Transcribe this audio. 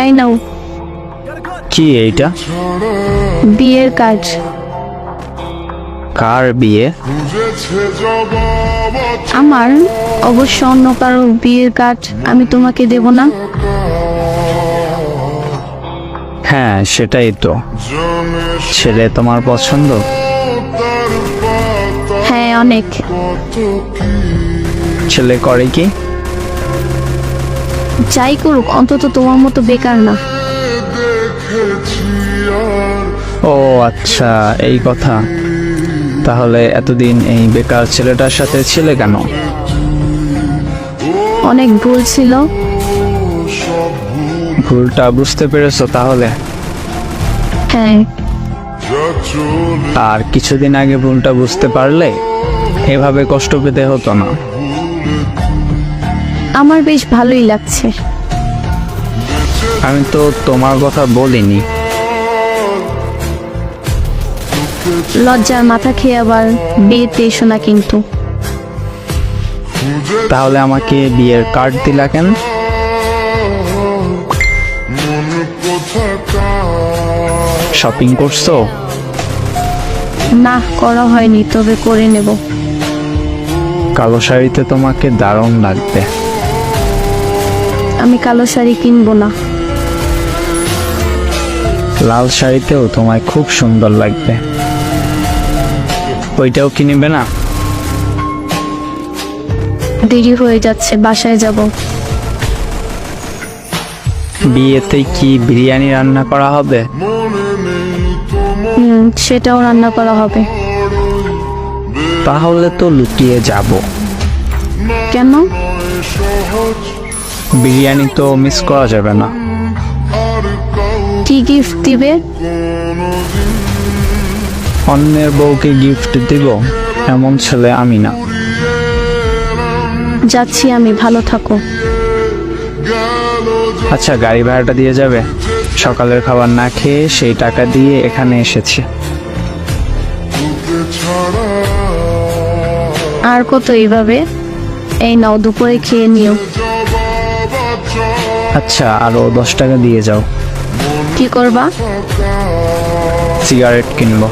এই নাও কি এইটা? বিয়ের কার্ড। কার বিয়ে? আমার, অবশ্য অন্য কারো বিয়ের কার্ড আমি তোমাকে দেব না? হ্যাঁ সেটাই তো। ছেলে তোমার পছন্দ? হ্যাঁ অনেক। ছেলে করে কি? যাই করুক, অন্তত তোমার মতো বেকার না। ও আচ্ছা, এই কথা। তাহলে এতদিন এই বেকার ছেলেটার সাথে ছিলে কেন? অনেক ভুল ছিল। ভুলটা বুঝতে পেরেছো তাহলে? হ্যাঁ। আর কিছুদিন আগে ভুলটা বুঝতে পারলে এভাবে কষ্ট পেতে হতো না। আমার বেশ ভালোই লাগছে। আমি তো তোমার কথা বলিনি। লজ্জার মাথা খেয়ে আবার বিয়েতে এসো না কিন্তু। তাহলে আমাকে বিয়ের কার্ড দিলা কেন? শপিং করছো? না, করা হয়নি, তবে করে নেব। কালো শাড়িতে তোমাকে দারুণ লাগবে। আমি কালো শাড়ি কিনবো না। লাল শাড়িতেও তোমায় খুব সুন্দর লাগবে। ওইটাও কিনবে না? দেরি হয়ে যাচ্ছে, বাসায় যাব। বিয়েতে কি বিরিয়ানি রান্না করা হবে? সেটাও রান্না করা হবে। তাহলে তো লুকিয়ে যাব। কেন? বিরিয়ানি তো মিস করা যাবে না। কি গিফট দিবে? অন্যের বউকে গিফট দিব এমন ছেলে আমি না। যাচ্ছি আমি, ভালো থাকো। আচ্ছা, গাড়ি ভাড়াটা দিয়ে যাবে? সকালের খাবার না খেয়ে সেই টাকা দিয়ে এখানে এসেছি। আর কত এইভাবে? এই নাও, দুপুরে খেয়ে নিও। আচ্ছা, আরো 10 টাকা দিয়ে যাও। কি করবা? সিগারেট কিনবো।